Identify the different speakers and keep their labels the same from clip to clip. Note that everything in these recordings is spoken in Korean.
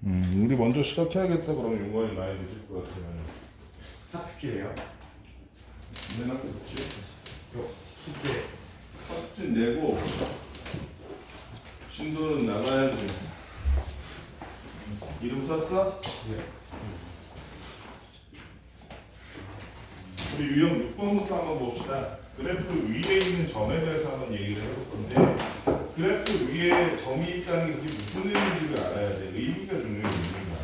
Speaker 1: 우리 먼저 시작해야겠다. 그럼 용건이 많이 늦을 것 같으면.
Speaker 2: 학습지예요?
Speaker 1: 맨날 숙제.
Speaker 2: 숙제.
Speaker 1: 학습지 내고 진도는 나가야지. 이름 썼어?
Speaker 2: 네.
Speaker 1: 우리 유형 6번부터 한번 봅시다. 그래프 위에 있는 점에 대해서 한번 얘기를 해볼 건데, 그래프 위에 점이 있다는 게 무슨 의미인지를 알아야 돼. 의미가 중요한 의미가.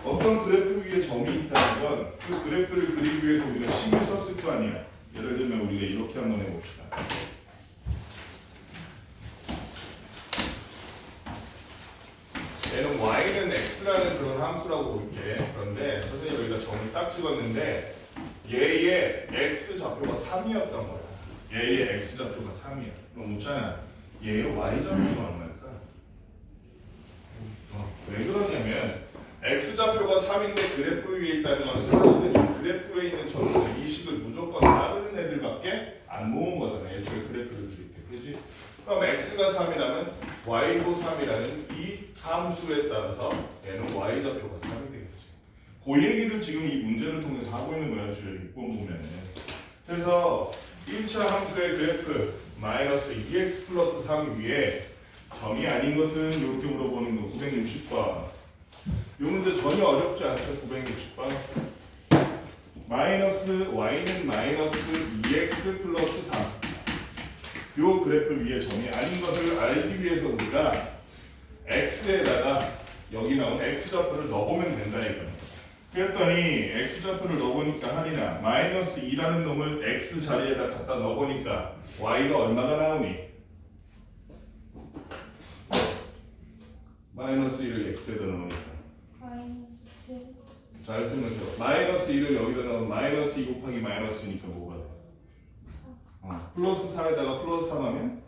Speaker 1: 어떤 그래프 위에 점이 있다는 건 그 그래프를 그리기 위해서 우리가 식을 썼을 거 아니야. 예를 들면 우리가 이렇게 한번 해봅시다. 얘는 y는 x라는 그런 함수라고 볼게. 그런데 선생님이 여기다 점을 딱 찍었는데 얘의 x좌표가 3이었던 거야. 얘의 x좌표가 3이야. 그럼 묻잖아. 얘의 y좌표가 얼마일까? 왜 그러냐면 x좌표가 3인데 그래프 위에 있다는 건 사실은 이 그래프에 있는 점들 이 식을 무조건 따르는 애들밖에 안 모은 거잖아. 애초에 그래프를 그릴 때. 그지? 그럼 x가 3이라면 y도 3이라는 이 함수에 따라서 얘는 y좌표가 3이 되겠지. 그 얘기를 지금 이 문제를 통해서 하고 있는 거야. 주요 6번 보면은. 그래서 1차 함수의 그래프 마이너스 2x 플러스 3 위에 점이 아닌 것은 이렇게 물어보는 거 960번. 이 문제 전혀 어렵지 않죠. 960번. 마이너스 y는 마이너스 2x 플러스 3. 요 그래프 위에 점이 아닌 것을 알기 위해서 우리가 x에다가 여기 나온 x좌표를 넣어보면 된다 이거예요. 그랬더니 x좌표를 넣어보니까 하리나 마이너스 2라는 놈을 x 자리에다 갖다 넣어보니까 y가 얼마가 나오니? 마이너스 1을 x에다 넣으니까 잘 쓰면서 마이너스 1을 여기다 넣으면 마이너스 2 곱하기 마이너스니까 뭐가 돼? 플러스 4에다가 플러스 3 하면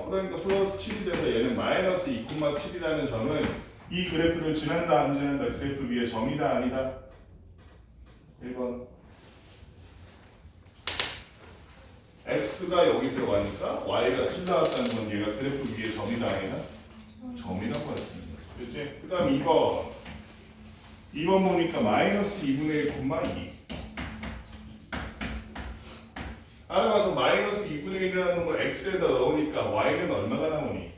Speaker 1: 그러니까 플러스 7이 돼서 얘는 마이너스 2,7이라는 점은 이 그래프를 지난다 안 지난다 그래프 위에 점이다 아니다? 1번 x가 여기 들어가니까 y가 7 나왔다는 건 얘가 그래프 위에 점이다 아니다? 점이라고 할 수 있는 거죠. 그렇지? 그 다음 2번 보니까 마이너스 2분의 1,2 따라가서 마이너스 2분의 1이라는 걸 x에다 넣으니까 y는 얼마가 나오니?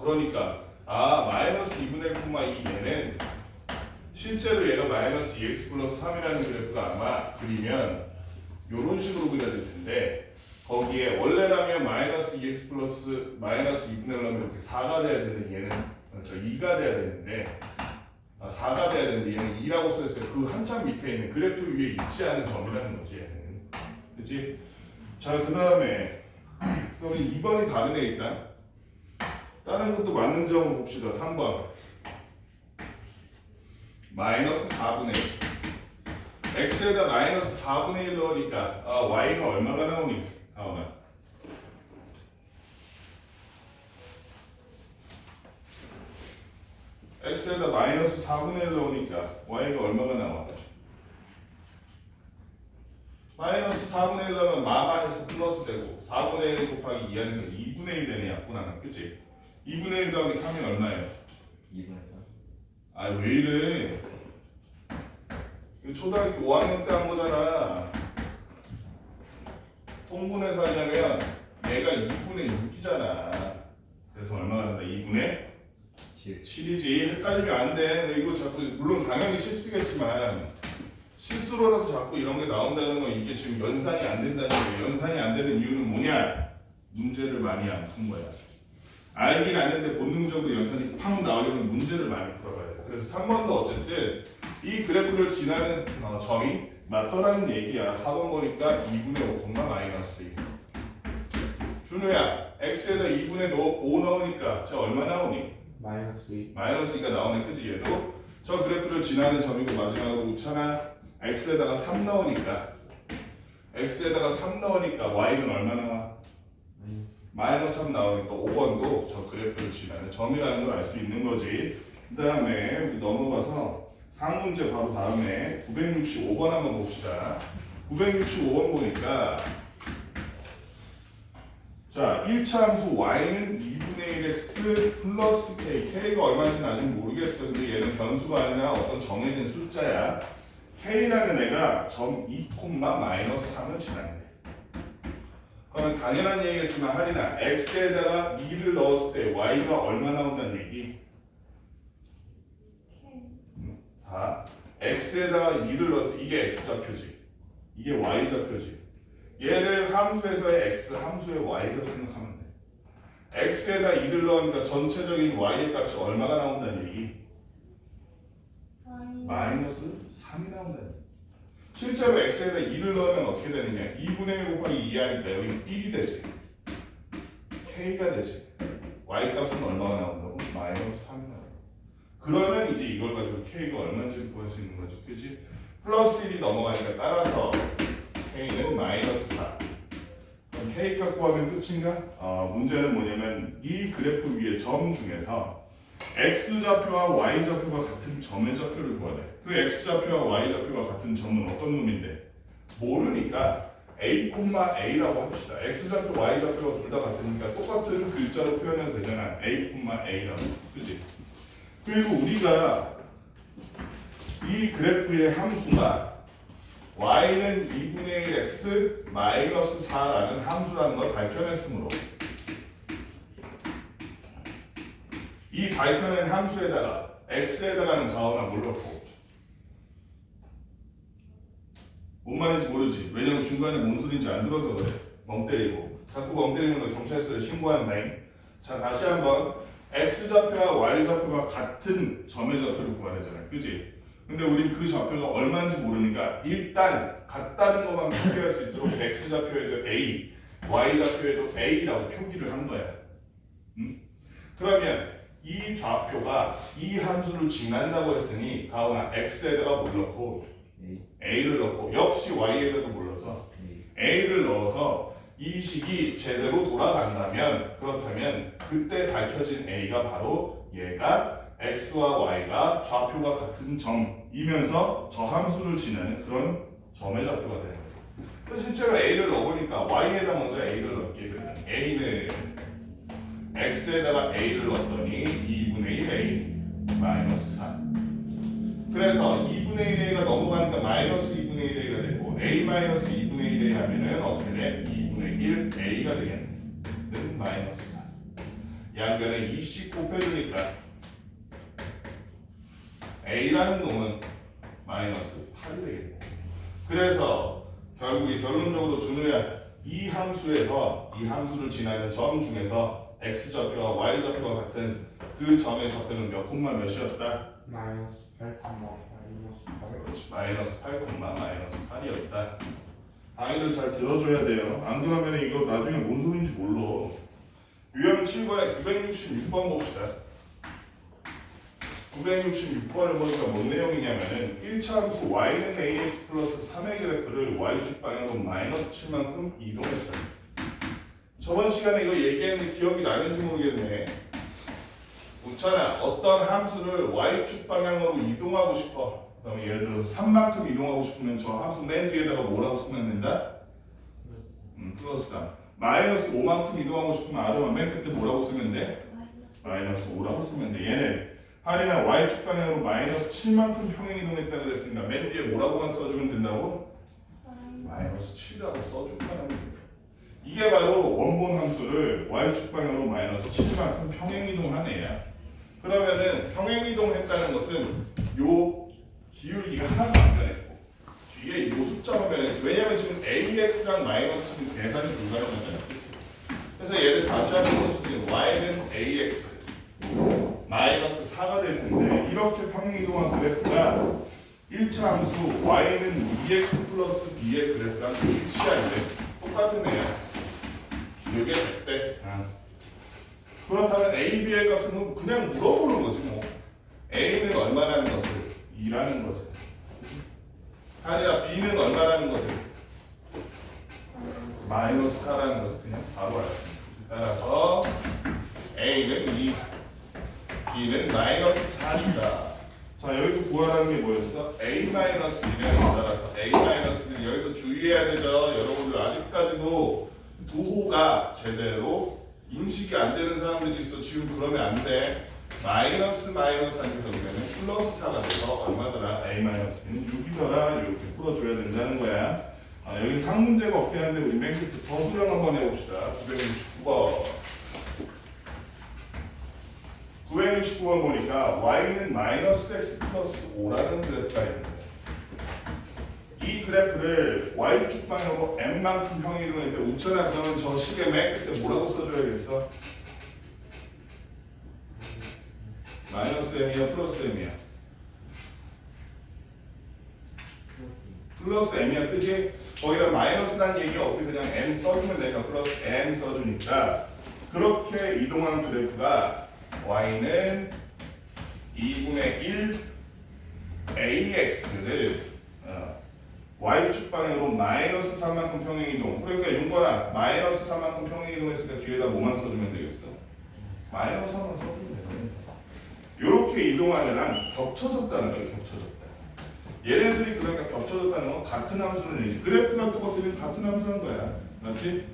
Speaker 1: 그러니까 마이너스 2분의 1,2 얘는 실제로 얘가 마이너스 2x 플러스 3이라는 그래프가 아마 그리면 이런 식으로 그려질 텐데 거기에 원래라면 마이너스 2x 플러스 마이너스 2분의 1하면 이렇게 4가 돼야 되는데 얘는 2가 돼야 되는데 4가 돼야 되는데 얘는 2라고 써있어요. 그 한참 밑에 있는 그래프 위에 있지 않은 점이라는 거지 얘는. 그치? 자, 그 다음에 그럼 2번이 다르네 일단. 다른 것도 맞는 점을 봅시다. 3번 마이너스 4분의 1 x에다 마이너스 4분의 1 넣으니까 y가 얼마가 나오니? 다음은 x에다 마이너스 4분의 1 넣으니까 y가 얼마가 나와? 마이너스 4분의 1 넣으면 마이너스 플러스 되고 4분의 1 곱하기 2 하니까 2분의 1 되네 약분하면. 그치? 2분의 1 더하기 3이 얼마예요?
Speaker 2: 2분의 3.
Speaker 1: 왜 이래? 이거 초등학교 5학년 때 한 거잖아. 통분해서 하려면 얘가 2분의 6이잖아. 그래서 얼마가 된다? 2분의 7이지. 헷갈리면 안 돼. 이거 자꾸 물론 당연히 실수겠지만 실수로라도 자꾸 이런 게 나온다는 건 이게 지금 연산이 안 된다는 거예요. 연산이 안 되는 이유는 뭐냐? 문제를 많이 안 푼 거야. 알긴 아는데 본능적으로 연산이 팍 나오려면 문제를 많이 풀어봐야 돼. 그래서 3번도 어쨌든 이 그래프를 지나는 점이 맞더라는 얘기야. 4번 보니까 2분의 5, 마이너스 2. 준우야, x에다 2분의 5 넣으니까 저 얼마 나오니?
Speaker 2: 마이너스 2.
Speaker 1: 마이너스 2가 나오네. 그치? 얘도 저 그래프를 지나는 점이고 마지막으로 웃잖아. x에다가 3 넣으니까 y는 얼마 나와? 마이너스 3 나오니까 5번도 저 그래프를 지나는 점이라는 걸 알 수 있는 거지. 그 다음에 우리 넘어가서 상문제 바로 다음에 965번 한번 봅시다. 965번 보니까 자, 1차 함수 y는 2분의 1x 플러스 k. k가 얼마인지는 아직 모르겠어. 근데 얘는 변수가 아니라 어떤 정해진 숫자야. k라는 애가 점 2, 마이너스 3을 지나는데. 그러면 당연한 얘기겠지만 할인아, x에다가 2를 넣었을 때 y가 얼마 나온다는 얘기? 4. x에다가 2를 넣었을 때 이게 x좌표지. 이게 y좌표지. 얘를 함수에서의 x, 함수의 y로 생각하면 돼. x에다 2를 넣으니까 전체적인 y의 값이 얼마가 나온다는 얘기? 마이너스 3이 나온다는 얘기. 실제로 x에다 2를 넣으면 어떻게 되느냐? 2분의 1 곱하기 2 하니까 여기는 1이 되지. k가 되지. y 값은 얼마가 나온다고? 마이너스 3이 나온다. 그러면 이제 이걸 가지고 k가 얼마인지 구할 수 있는 거지. 그치? 플러스 1이 넘어가니까 따라서 k는 마이너스 4. 그럼 k 값 구하면 끝인가? 문제는 뭐냐면 이 그래프 위의 점 중에서 x좌표와 y좌표가 같은 점의 좌표를 구하래. 그 x좌표와 y좌표가 같은 점은 어떤 놈인데? 모르니까 a, a라고 합시다. x좌표, y좌표가 둘 다 같으니까 똑같은 글자로 표현해도 되잖아. a, a라고. 그치? 그리고 우리가 이 그래프의 함수가 y는 2분의 1x 마이너스 4라는 함수라는 걸 밝혀냈으므로 이 밝혀낸 함수에다가 x에다가는 가오나 뭘 넣고 뭔 말인지 모르지. 왜냐면 중간에 뭔 소리인지 안 들어서 그래. 멍 때리고 자꾸 멍 때리면 너 경찰서에 신고한다잉. 자, 다시 한번 x좌표와 y좌표가 같은 점의 좌표를 구하려잖아. 그지? 근데 우린 그 좌표가 얼마인지 모르니까 일단 같다는 것만 표기할 수 있도록 x좌표에도 a, y좌표에도 a라고 표기를 한 거야. 그러면 이 좌표가 이 함수를 지난다고 했으니 가오나 x에다가 뭘 넣고 a를 넣고 역시 y에다도 뭘 넣어서 a를 넣어서 이 식이 제대로 돌아간다면 그렇다면 그때 밝혀진 a가 바로 얘가 x와 y가 좌표가 같은 점이면서 저 함수를 지나는 그런 점의 좌표가 되는 거예요. 실제로 a를 넣어보니까 y에다 먼저 a를 넣게 되면 a는 x에다가 a를 넣었더니 2분의 1a 마이너스 4. 그래서 2분의 1a가 넘어가니까 마이너스 2분의 1a가 되고 a 마이너스 2분의 1a 하면은 어떻게 돼? 2분의 1a가 되겠네. 는 마이너스 4. 양변에 2씩 곱해주니까 a라는 놈은 마이너스 8이 되겠네. 그래서 결국에 결론적으로 준우야 이 함수에서 이 함수를 지나는 점 중에서 x좌표와 y좌표가 같은 그 점의 좌표는 몇 콤마 몇이었다?
Speaker 2: 마이너스 8, 마이너스 8.
Speaker 1: 그렇지. 마이너스 8, 마이너스 8이었다. 아이들 잘 들어줘야 돼요. 안 그러면 이거 나중에 뭔 소리인지 몰라. 유형 7번에 966번 봅시다. 966번을 보니까 뭔 내용이냐면은 1차 함수 y는 ax 플러스 3의 그래프를 y축 방향으로 마이너스 7만큼 이동했다. 저번 시간에 이거 얘기했는데 기억이 나는지 모르겠네. 웃잖아. 어떤 함수를 y축 방향으로 이동하고 싶어. 그럼 예를 들어서 3만큼 이동하고 싶으면 저 함수 맨 뒤에다가 뭐라고 쓰면 된다? 플러스 3. 마이너스 5만큼 이동하고 싶으면 아름아 맨 끝에 뭐라고 쓰면 돼? 마이너스 5라고 쓰면 돼. 얘는 할인아 y축 방향으로 마이너스 7만큼 평행 이동했다 그랬으니까 맨 뒤에 뭐라고만 써주면 된다고? 마이너스 7이라고 써줄까는 거야. 이게 바로 원본 함수를 y축 방향으로 마이너스 7만큼 평행 이동한 애야. 그러면은 평행 이동했다는 것은 요 기울기가 하나도 안 변했고 뒤에 요 숫자만 변했지. 왜냐면 지금 ax랑 마이너스 7은 계산이 불가능하잖아. 그래서 얘를 다시 한번 써주면 y는 ax 마이너스 4가 될 텐데 이렇게 평행 이동한 그래프가 1차 함수 y는 2x 플러스 b의 그래프랑 일치하는데 똑같은 애야. 이게 100대. 그렇다면 a, b의 값은 그냥 물어보는 거지 뭐. a는 얼마라는 것을 2라는 것을 아니라 b는 얼마라는 것을 마이너스 4라는 것을 그냥 바로 알았습니다. 따라서 a는 2 b는 마이너스 4이다. 자 여기서 구하라는 게 뭐였어? a 마이너스 b는 따라서 a 마이너스 b는 여기서 주의해야 되죠. 여러분들 아직까지도 부호가 제대로 인식이 안 되는 사람들이 있어. 지금 그러면 안 돼. 마이너스 하니까 그러면 플러스 4가 돼서 얼마더라? A-는 6이더라. 이렇게 풀어줘야 된다는 거야. 여기 상문제가 없긴 한데 우리 맨 끝에 서술형 한번 해봅시다. 969번. 969번 보니까 y는 마이너스 x 플러스 5라는 그래프가 있는데 이 그래프를 y축 방향으로 n만큼 평이 이동했는데 웃잖아. 그러면 저 식의 맨 끝에 뭐라고 써줘야겠어? 마이너스 m이야 플러스 m이야? 플러스 m이야 그치? 거기다 마이너스란 얘기가 없이 그냥 m 써주면 되니까 플러스 m 써주니까 그렇게 이동한 그래프가 y는 2분의 1 ax를 y축 방향으로 마이너스 3만큼 평행 이동. 그러니까 윤건아 마이너스 3만큼 평행 이동했으니까 뒤에다 뭐만 써주면 되겠어? 마이너스 3만 써주면 되겠네. 이렇게 이동하는 랑 겹쳐졌다는 거예요. 겹쳐졌다. 얘네들이 그러니까 겹쳐졌다는 건 같은 함수는 얘기지. 그래프가 똑같으면 같은 함수는 거야. 맞지?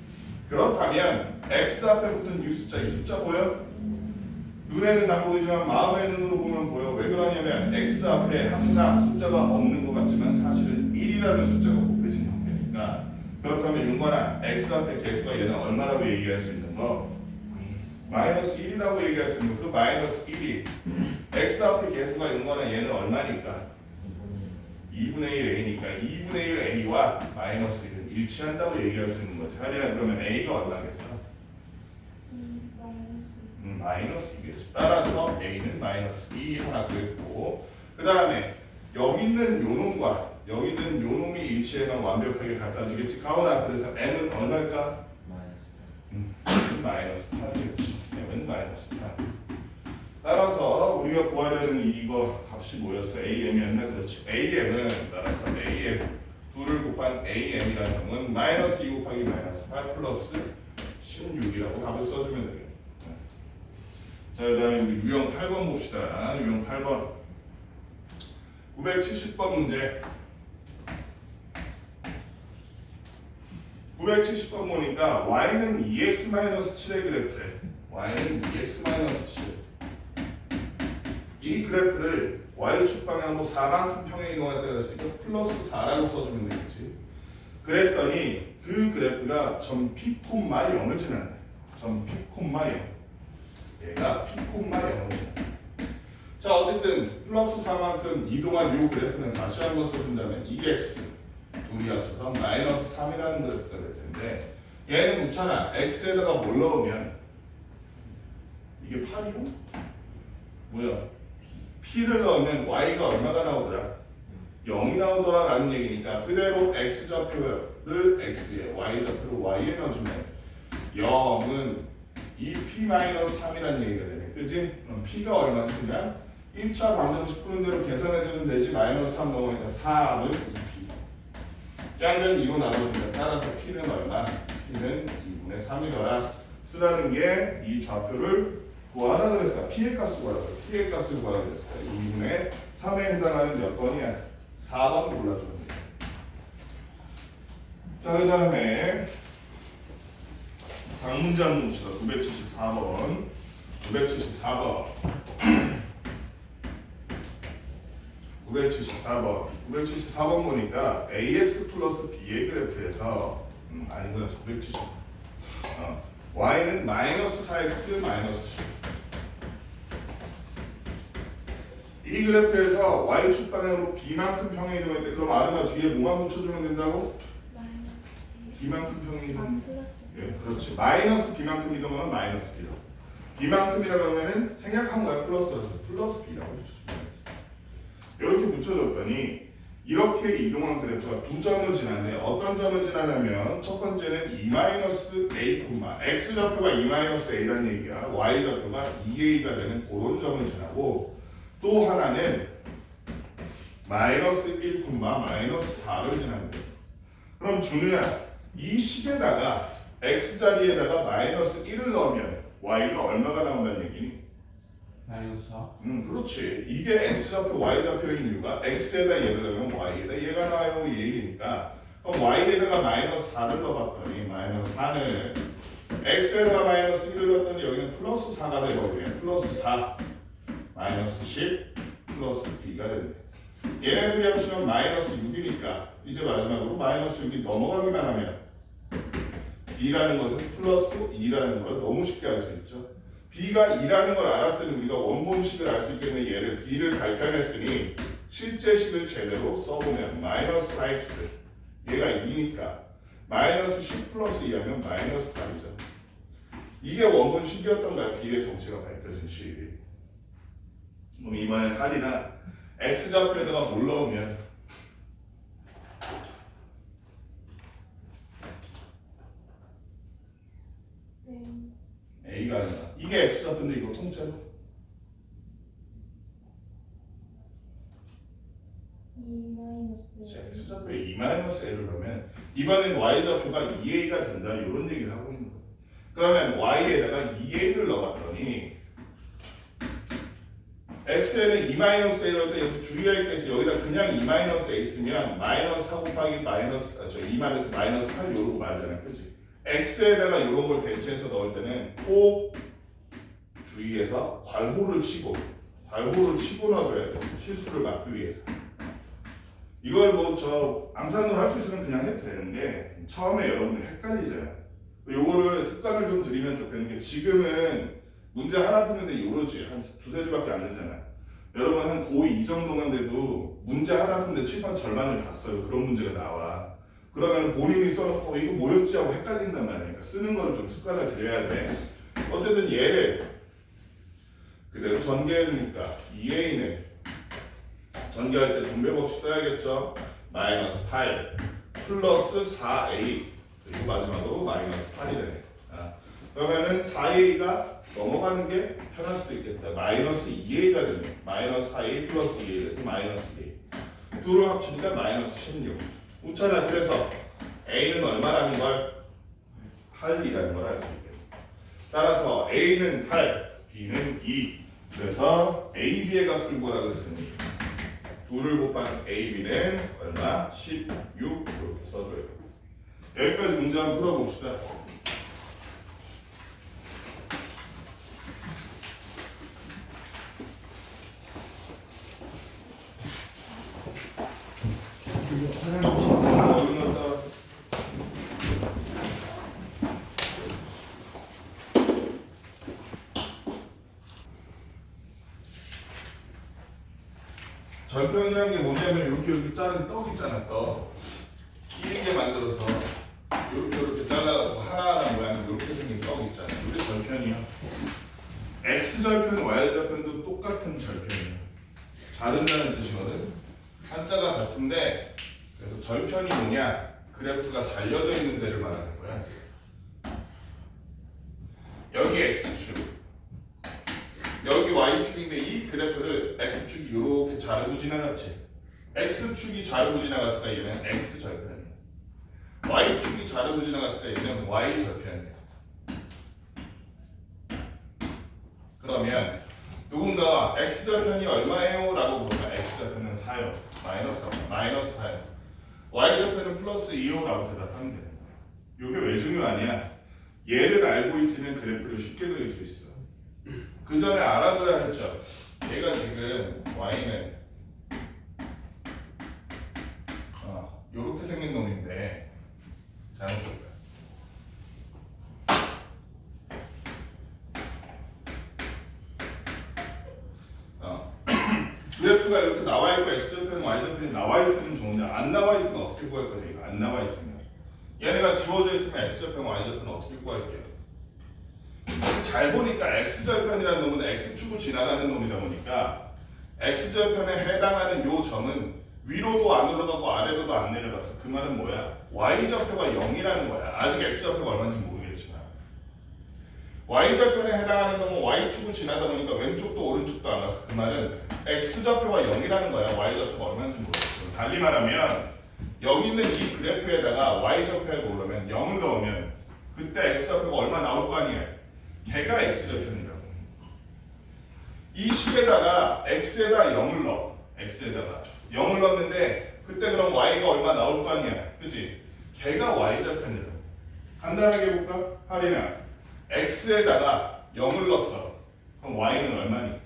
Speaker 1: 그렇다면 x 앞에 붙은 이 숫자 보여? 눈에는 안 보이지만 마음의 눈으로 보면 보여. 왜 그러냐면 x 앞에 항상 숫자가 없는 것 같지만 사실은 1이라는 숫자가 곱해진 형태니까. 그렇다면 윤건아 x 앞에 개수가 얘는 얼마라고 얘기할 수 있는 거? 마이너스 1이라고 얘기할 수 있는 거. 그 마이너스 1이 x 앞에 개수가 윤건아 얘는 얼마니까? 2분의 1 a니까 2분의 1 a와 마이너스 1은 일치한다고 얘기할 수 있는 거지. 하리야 그러면 a가 얼마겠어? 마이너스 2겠지. 따라서 a는 마이너스 2 하나 그랬고 그 다음에 여기 있는 요놈과 여기 있는 요놈이 일치해만 완벽하게 갖다주겠지. 가오나 그래서 m은 얼마일까? 마이너스 8이겠지. m은 마이너스 8. 따라서 우리가 구하려는 이거 값이 뭐였어? am이었나? 그렇지. am은 따라서 am 2를 곱한 am이라는 놈은 마이너스 2 곱하기 마이너스 8 플러스 16이라고 답을 써주면 되겠다. 자, 그 다음에 우리 유형 8번 봅시다. 유형 8번 970번 문제 970번 보니까 y는 2x-7의 그래프래. y는 2x-7 이 그래프를 y축 방향으로 4만큼 평행 이동할 때가 있으니까 플러스 4라고 써주면 되겠지. 그랬더니 그 그래프가 점 p, 0을 지났네. 점 p, 0 얘가 p, 0을 지났네. 자 어쨌든 플러스 4만큼 이동한 이 그래프는 다시 한번 써준다면 2x 둘이 합쳐서 마이너스 3이라는 그래프가 될 텐데 얘는 묻잖아. x에다가 뭘 넣으면 이게 8이고 뭐야? p를 넣으면 y가 얼마가 나오더라? 0이 나오더라 라는 얘기니까 그대로 x좌표를 x에 y좌표를 y에 넣어주면 0은 2p-3이라는 얘기가 되네. 그치? 그럼 p가 얼마지? 그냥 1차 방정식 푸는 대로 계산해주면 되지. 마이너스 3 넘으니까 3은 2p 양변 2로 나눠주면 따라서 p는 얼마? p는 2분의 3이더라 쓰라는 게 이 좌표를 구하라 그랬어. p의 값을 구하라 그랬어. p의 값을 구하라 그랬어. 2분의 3에 해당하는 몇 번이야? 4번 골라주면 돼. 자, 그 다음에 상문제 한번 봅시다. 974번 974번 974번 보니까 ax 플러스 b의 그래프에서 아니구나 970 y는 마이너스 4x 마이너스 10. 이 그래프에서 y축 방향으로 b만큼 평행 이동할 때 그럼 아르마 뒤에 뭐만 붙여주면 된다고? b만큼 평행 이동. 예, 그렇지. 마이너스 b만큼 이동하면 마이너스 b라고. b만큼이라고 하면은 생략한 거야. 플러스 b라고 붙여주면 돼. 이렇게 붙여줬더니 이렇게 이동한 그래프가 두 점을 지나는데 어떤 점을 지나냐면 첫 번째는 2-a, x좌표가 2-a라는 얘기야. y좌표가 2a가 되는 그런 점을 지나고 또 하나는 마이너스 1, 마이너스 4를 지납니다. 그럼 준우야 이 식에다가 x자리에다가 마이너스 1을 넣으면 y가 얼마가 나온다는 얘기니?
Speaker 2: 마이너스 4?
Speaker 1: 그렇지. 이게 x좌표, y좌표인 이유가 x에다 얘를 넣으면 y에다 얘가 나와요 이 얘기니까 그럼 y에다가 마이너스 4를 넣어봤더니 마이너스 4는 x에다가 마이너스 1을 넣었더니 여기는 플러스 4가 되거든요. 플러스 4 마이너스 10 플러스 b가 되네. 얘네들이 합치면 마이너스 6이니까 이제 마지막으로 마이너스 6이 넘어가기만 하면 b라는 것은 플러스 2라는 걸 너무 쉽게 알 수 있죠. b가 2라는 걸 알았으니 우리가 원본식을 알 수 있겠는 얘를 b를 발견했으니 실제 식을 제대로 써보면 마이너스 4x 얘가 2니까 마이너스 10 플러스 2하면 마이너스 8이죠. 이게 원본식이었던가요? b의 정체가 밝혀진 식이. 그럼 이번엔 8이나 x좌표에다가 뭘 넣으면 a가 아니라 이게 x좌표인데 이거 통째로 자, x좌표에 2-a를 넣으면 이번엔 y좌표가 2a가 된다 이런 얘기를 하고 있는 거예요. 그러면 y에다가 2a를 넣어봤더니 x에는 2-a를 넣을 때 여기서 주의할 게 있어요. 여기다 그냥 2-a 있으면 마이너스 4 곱하기 마이너스 2-마이너스 8 요러고 말잖아요. 그치? x에다가 이런 걸 대체해서 넣을 때는 꼭 주의해서 괄호를 치고 넣어줘야 돼요. 실수를 막기 위해서. 이걸 뭐 저 암산으로 할 수 있으면 그냥 해도 되는데 처음에 여러분들 헷갈리잖아요. 요거를 습관을 좀 들이면 좋겠는 게 지금은 문제 하나 푸는데 요러지 한 두세 줄밖에 안 되잖아요. 여러분 한 고2 정도만 돼도 문제 하나 푸는데 칠판 절반을 다 써요. 그런 문제가 나와. 그러면 본인이 써놓고 이거 뭐였지 하고 헷갈린단 말이에요. 그러니까 쓰는 거를 좀 습관을 들여야 돼. 어쨌든 얘를 그대로 전개해주니까 2a는 전개할 때 분배 법칙 써야겠죠. 마이너스 8 플러스 4a 그리고 마지막으로 마이너스 8이 되네. 그러면은 4a가 넘어가는 게 편할 수도 있겠다. 마이너스 2a가 되네. 마이너스 4a 플러스 2a 그래서 마이너스 2a 둘을 합치니까 마이너스 16 웃잖아. 그래서 a는 얼마라는 걸 8이라는 걸 알 수 있겠네. 따라서 a는 8 b는 2 그래서 a, b의 값을 구하라 그랬으니 둘을 곱한 a, b는 얼마? 16 이렇게 써줘야 돼요. 여기까지 문제 한번 풀어봅시다. 절편이라는 게 뭐냐면 이렇게 자른 떡 있잖아. 떡 길게 만들어서 이렇게 잘라서 하나하나 모양이 이렇게 생긴 떡 있잖아. 이게 절편이야. x절편, y절편도 똑같은 절편이야. 자른다는 뜻이거든. 한자가 같은데 그래서 절편이 뭐냐? 그래프가 잘려져 있는 데를 말하는 거야. 여기 x축 여기 y축인데 이 그래프를 x축이 이렇게 자르고 지나갔지. x축이 자르고 지나갔으니까 얘는 x절편이야. y축이 자르고 지나갔으니까 얘는 y절편이야. 그러면 누군가 x절편이 얼마예요? 라고 물으면 x절편은 4요. 마이너스 4요. y절편은 플러스 2요? 라고 대답하면 되는 거야. 이게 왜 중요하냐? 얘를 알고 있으면 그래프를 쉽게 그릴 수 있어. 그 전에 알아둬야 했죠. 얘가 지금 y는 요렇게 생긴 놈인데 잘못 썼다. 그래프가 이렇게 나와 있고 x절편, y절편이 나와 있으면 좋은데 안 나와 있으면 어떻게 구할 거냐? 이거 안 나와 있으면 얘네가 지워져 있으면 x절편, y절편 어떻게 구할게요? 잘 보니까 x절편이라는 놈은 x축을 지나가는 놈이다 보니까 x절편에 해당하는 요 점은 위로도 안 올라가고 아래로도 안 내려갔어. 그 말은 뭐야? y절표가 0이라는 거야. 아직 x절표가 얼마인지 모르겠지만 y절편에 해당하는 놈은 y축을 지나다 보니까 왼쪽도 오른쪽도 안 가서 그 말은 x절표가 0이라는 거야. y절표가 얼마인지 모르겠어. 달리 말하면 여기 있는 이 그래프에다가 y절표에 오르면 0을 넣으면 그때 x절표가 얼마 나올 거 아니야. 걔가 x절편이라고. 이 식에다가 x에다 0을 넣어. x에다가 0을 넣었는데 그때 그럼 y가 얼마 나올 거 아니야. 그치? 걔가 y절편이라고. 간단하게 해볼까? 할인아, x에다가 0을 넣었어. 그럼 y는 얼마니?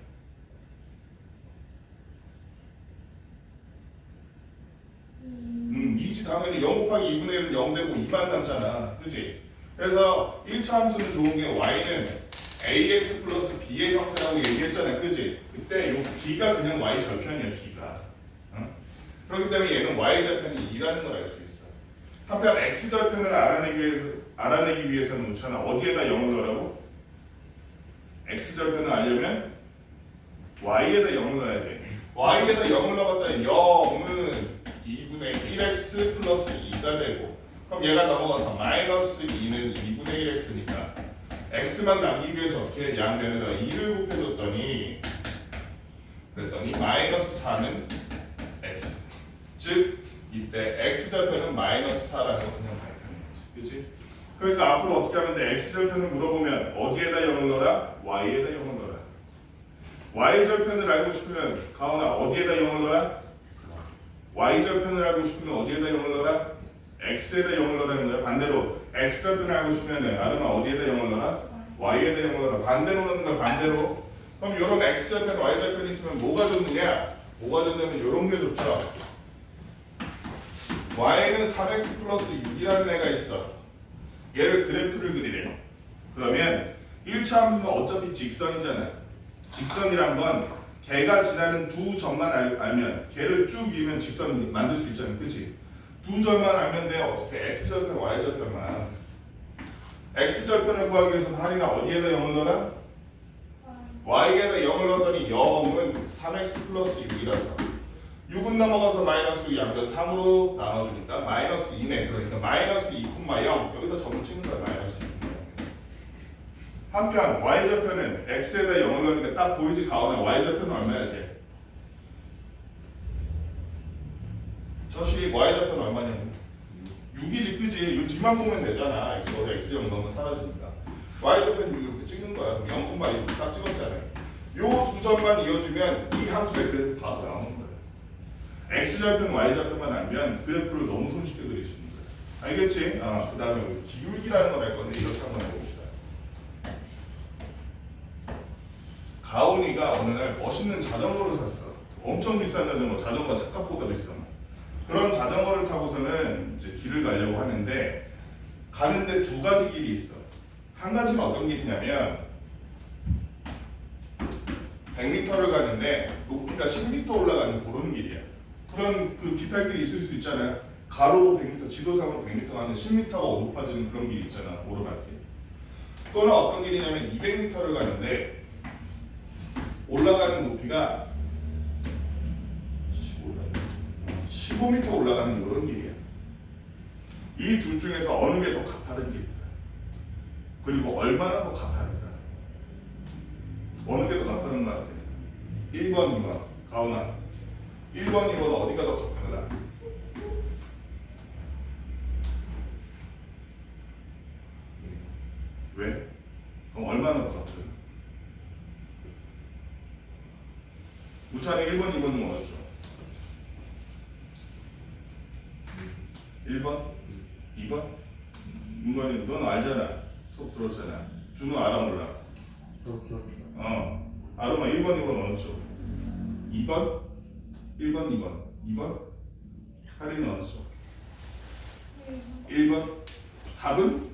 Speaker 1: 이지 당연히 0 곱하기 2분의 1은 0 되고 2만 남잖아. 그치? 그래서 1차 함수는 좋은 게 y는 ax 플러스 b의 형태라고 얘기했잖아. 그치? 그때 요 b가 그냥 y 절편이야. b가. 어? 그렇기 때문에 얘는 y 절편이 2라는 걸 알 수 있어. 한편 x 절편을 알아내기 위해서는 우찬아 어디에다 0을 넣으라고? x 절편을 알려면 y에다 0을 넣어야 돼. y에다 0을 넣었다 0은 2분의 1x 플러스 2가 되고, 그럼 얘가 넘어가서 마이너스 2는 2분의 1x니까 x만 남기기 위해서 어떻게 양변에다가 2를 곱해줬더니 그랬더니 마이너스 4는 x, 즉 이때 x절편은 마이너스 4라고 그냥 발표하는 거지. 그치? 그러니까 앞으로 어떻게 하면 돼? x절편을 물어보면 어디에다 0을 넣어라? y에다 0을 넣어라. y절편을 알고 싶으면 가온아 어디에다 0을 넣어라? y절편을 알고 싶으면 어디에다 0을 넣어라? x에다 0을 넣으라는 거야. 반대로 x절편을 알고 싶으면 아름아 어디에다 0을 넣어라? y에다 0을 넣어라. 반대로 넣는 거야. 반대로. 그럼 이런 x절편, y절편이 있으면 뭐가 좋느냐? 뭐가 좋냐면 이런 게 좋죠. y는 3x 플러스 6이라는 애가 있어. 얘를 그래프를 그리래요. 그러면 1차 함수는 어차피 직선이잖아. 직선이란 건 걔가 지나는 두 점만 알면 걔를 쭉 이으면 직선 만들 수 있잖아. 그치? 두 점만 알면 돼. 어떻게? x절편, y절편만. x절편을 구하기 위해서는 할인아 어디에다 0을 넣어라? y에다 0을 넣었더니 0은 3x 플러스 6이라서 6은 넘어가서 마이너스 양변 3으로 나눠주니까 마이너스 2네. 그러니까 마이너스 2,0 여기다 점을 찍는 거야. 마이너스 2,0. 한편 y절편은 x에다 0을 넣으니까 딱 보이지 가오네. y절편은 얼마야 쟤? 저식 y절편 얼마냐고? 6이지 그지? 이 뒤만 보면 되잖아. x 어디 x 0 넣으면 사라지니까. y절편 6 이렇게 찍는 거야. 그럼 0,2 딱 찍었잖아요. 요 두 점만 이어주면 이 함수의 그래프 바로 나오는 거야. x절편, y절편만 알면 그래프를 너무 손쉽게 그릴 수 있는 거야. 알겠지? 그 다음에 기울기라는 걸 할 건데 이렇게 한번 해봅시다. 가온이가 어느 날 멋있는 자전거를 샀어. 엄청 비싼 자전거 착값보다 비싼. 그런 자전거를 타고서는 이제 길을 가려고 하는데 가는데 두 가지 길이 있어. 한 가지는 어떤 길이냐면 100m를 가는데 높이가 10m 올라가는 그런 길이야. 그런 그 비탈길이 있을 수 있잖아요. 가로로 100m, 지도상으로 100m 가는 10m가 높아지는 그런 길이 있잖아. 오르막길. 또는 어떤 길이냐면 200m를 가는데 올라가는 높이가 15m 올라가는 이런 길이야. 이 둘 중에서 어느 게 더 가파른 길일까? 그리고 얼마나 더 가파른가? 어느 게 더 가파른 것 같아? 1번, 2번. 가온아. 1번, 2번 어디가 더 가팔라? 왜? 그럼 얼마나 더 가파르나? 우찬이 1번, 2번은 뭐였죠? 1번? 2번? 윤관이 넌 알잖아. 수업 들었잖아. 준우 알아 몰라?
Speaker 2: 그렇죠.
Speaker 1: 아름아 1번, 2번 어느 쪽? 2번? 1번, 2번. 2번? 할인은 어느 쪽? 1번? 답은?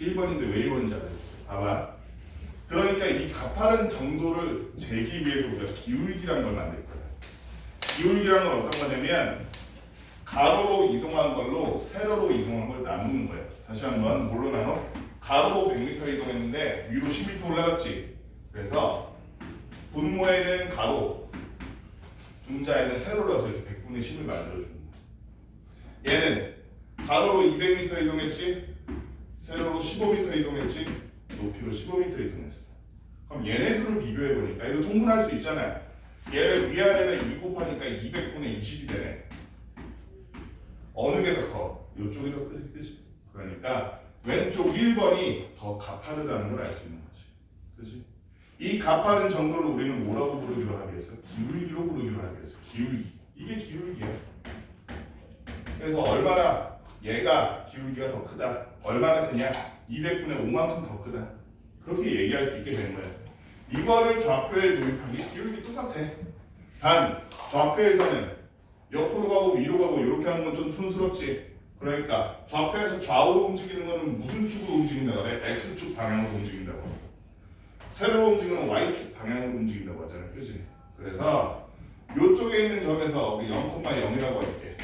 Speaker 1: 1번인데 왜 1번인지 알아요? 봐봐. 그러니까 이 가파른 정도를 재기 위해서 우리가 기울기라는 걸 만들 거야. 기울기라는 건 어떤 거냐면 가로로 이동한 걸로 세로로 이동한 걸 나누는 거예요. 다시 한번 뭘로 나눠? 가로로 100m 이동했는데 위로 10m 올라갔지. 그래서 분모에는 가로, 분자에는 세로라서 이렇게 100분의 10을 만들어주는 거야. 얘는 가로로 200m 이동했지. 세로로 15m 이동했지. 높이로 15m 이동했어. 그럼 얘네들을 비교해보니까 이거 통분할 수 있잖아요. 얘를 위아래에다 2 곱하니까 200분의 20이 되네. 어느 게 더 커? 이쪽이 더 크지, 그치? 그러니까 왼쪽 1번이 더 가파르다는 걸 알 수 있는 거지. 그치? 이 가파른 정도를 우리는 뭐라고 부르기로 하겠어? 기울기로 부르기로 하겠어. 기울기. 이게 기울기야. 그래서 얼마나 얘가 기울기가 더 크다. 얼마나 크냐? 200분의 5만큼 더 크다. 그렇게 얘기할 수 있게 되는 거예요. 이거를 좌표에 도입하기 기울기 똑같아. 단 좌표에서는 옆으로 가고 위로 가고 이렇게 하는 건 좀 촌스럽지. 그러니까 좌표에서 좌우로 움직이는 거는 무슨 축으로 움직인다고 그래? X축 방향으로 움직인다고. 세로로 움직이는 Y축 방향으로 움직인다고 하잖아. 그치? 그래서 이쪽에 있는 점에서 우리 0,0이라고 할게.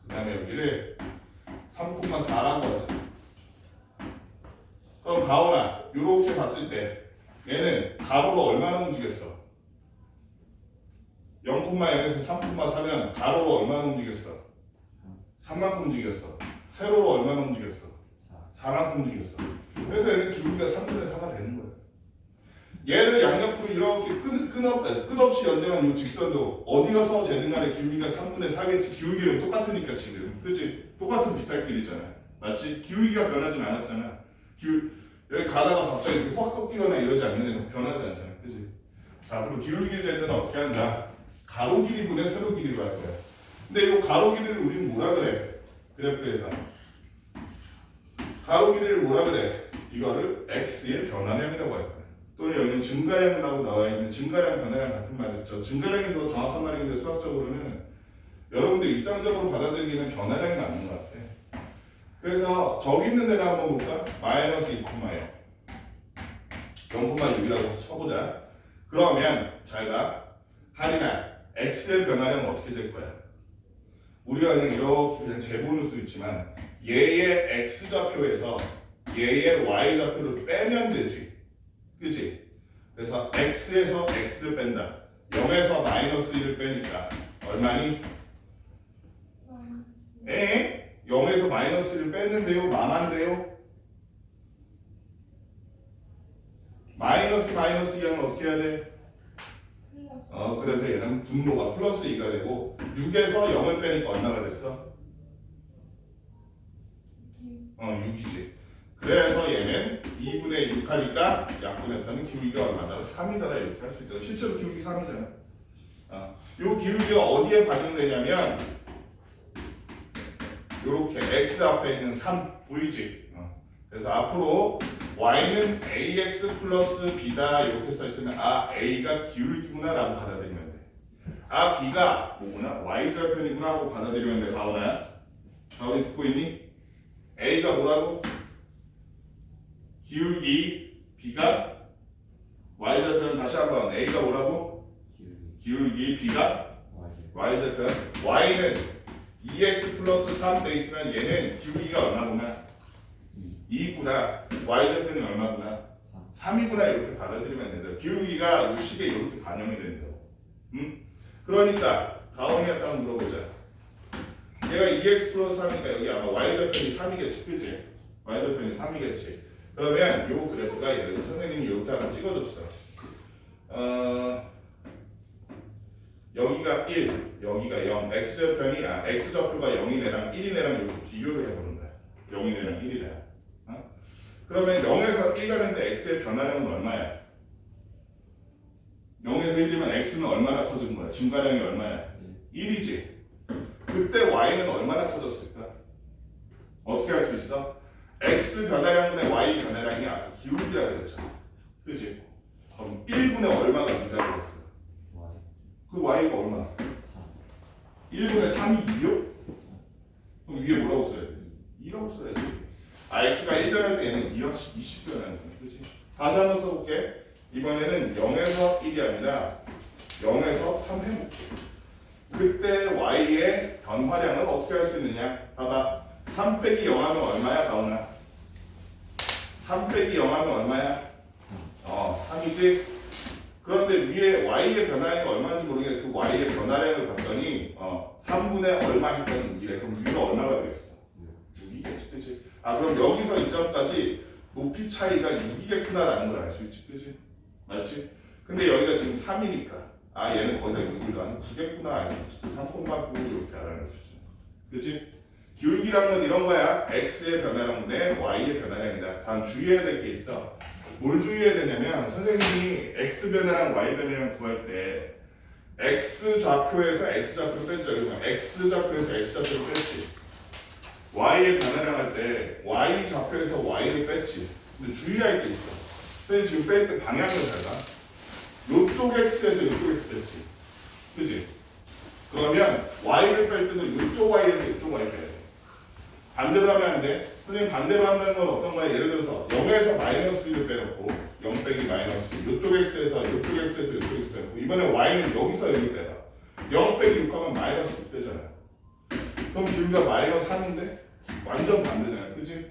Speaker 1: 그 다음에 여기를 3,4라고 하자. 그럼 가오나 이렇게 봤을 때 얘는 가로로 얼마나 움직였어? 0,0에서 3,4면 가로로 얼마나 움직였어? 3만큼 움직였어. 세로로 얼마나 움직였어? 4만큼 움직였어. 그래서 얘는 기울기가 3분의 4가 되는 거야. 얘를 양옆으로 이렇게 끝없이 연장한 이 직선도 어디로서 재든 간에 기울기가 3분의 4겠지. 기울기는 똑같으니까 지금. 그치? 똑같은 비탈길이잖아. 맞지? 기울기가 변하진 않았잖아. 여기 가다가 갑자기 이렇게 확 꺾이거나 이러지 않는 이상 변하지 않잖아. 그치? 자, 그리고 기울기를 잴 때는 어떻게 한다? 가로 길이분의 세로 길이로 할 거야. 근데 이 가로 길이를 우리는 뭐라 그래? 그래프에서 가로 길이를 뭐라 그래? 이거를 x의 변화량이라고 할 거야. 또는 여기는 증가량이라고 나와 있는 증가량, 변화량 같은 말이죠. 증가량에서 정확한 말인데 수학적으로는 여러분들 일상적으로 받아들이는 변화량이 맞는 것 같아. 그래서 저기 있는 데를 한번 볼까? 마이너스 2,0 0,6이라고 쳐보자. 그러면 잘 봐. 할인아 x의 변화량은 어떻게 될 거야? 우리가 그냥 이렇게 그냥 재보는 수도 있지만 얘의 x좌표에서 얘의 y좌표를 빼면 되지. 그치? 그래서 x에서 x를 뺀다. 0에서 마이너스 1을 빼니까 얼마니? 0에서 마이너스 1을 뺐는데요? 망한데요? 마이너스 2하면 어떻게 해야 돼? 그래서 얘는 분모가 플러스 2가 되고 6에서 0을 빼니까 얼마가 됐어? 6이지. 그래서 얘는 2분의 6 하니까 약분했더니 기울기가 얼마다? 3이더라 이렇게 할 수 있다. 실제로 기울기 3이잖아. 요 기울기가 어디에 반영되냐면 요렇게 x 앞에 있는 3 보이지? 그래서 앞으로 y는 ax 플러스 b다 이렇게 써있으면 a가 기울기구나 라고 받아들이면 돼. b가 뭐구나? y절편이구나 하고 받아들이면 돼. 가오나야? 가오니 듣고 있니? a가 뭐라고? 기울기 b가 y절편. 다시 한번 a가 뭐라고? 기울기 b가 y절편. y는 2x 플러스 3 돼 있으면 얘는 기울기가 얼마구나? 2구나. y절편이 얼마구나? 3이구나 이렇게 받아들이면 된다. 기울기가 이 식에 이렇게 반영이 된다고. 그러니까 가온이한테 한번 물어보자. 얘가 2x 플러스 3이니까 여기 아마 y절편이 3이겠지. 그치? y절편이 3이겠지. 그러면 요 그래프가 예를 들어 선생님이 이렇게 하나 찍어줬어. 여기가 1, 여기가 0. x절편이 x좌표가 0인 애랑 1인 애랑 이렇게 비교를 해보는 거야. 0인 애랑 1인 애랑. 그러면 0에서 1 가는데 x의 변화량은 얼마야? 0에서 1이면 x는 얼마나 커진 거야? 증가량이 얼마야? 1이지. 그때 y는 얼마나 커졌을까? 어떻게 할 수 있어? x 변화량분의 y 변화량이 아까 기울기라고 그랬잖아. 그치? 그럼 1분의 얼마가 기다렸어? 그 y가 얼마? 1분의 3이 2요? 그럼 위에 뭐라고 써야 돼? 2라고 써야지. x가 1 변할 때 얘는 20 변하는 거야. 그치? 다시 한번 써볼게. 이번에는 0에서 1이 아니라 0에서 3 해볼게. 그때 y의 변화량을 어떻게 할 수 있느냐? 봐봐. 3 빼기 0 하면 얼마야? 가오나? 3 빼기 0 하면 얼마야? 3이지? 그런데 위에 y의 변화량이 얼마인지 모르겠는데 그 y의 변화량을 봤더니 3분의 얼마 했더니 2래. 그럼 위가 얼마가 되겠어? 6이겠지. 그치? 그럼 여기서 이 점까지 높이 차이가 6이겠구나라는 걸 알 수 있지. 그치? 맞지? 근데 여기가 지금 3이니까 얘는 거기다 6을 더하면 9겠구나 알 수 있지. 3,9 이렇게 알아낼 수 있지. 그치? 기울기란 건 이런 거야. x의 변화량분의 y의 변화량이다. 단 주의해야 될 게 있어. 뭘 주의해야 되냐면 선생님이 x 변화량 y 변화량 구할 때 x 좌표에서 x 좌표 뺐죠. 그러면 x 좌표에서 x 좌표를 뺐지. y의 변화량 할 때 y 좌표에서 y를 뺐지. 근데 주의할 게 있어. 근데 지금 뺄 때 방향을 달라. 요쪽 x에서 요쪽 x 뺐지. 그지? 그러면 y를 뺄 때는 요쪽 y에서 요쪽 y 빼야 돼. 반대로 하면 안 돼. 선생님 반대로 한다는 건 어떤 거야? 예를 들어서 0에서 마이너스 1을 빼놓고 0 빼기 마이너스 요쪽 x에서 요쪽 x에서 요쪽 x 빼놓고 이번에 y는 여기서 여기 빼라. 0 빼기 6 하면 마이너스 6 되잖아. 그럼 기울기가 마이너스 3인데 완전 반대잖아. 그치?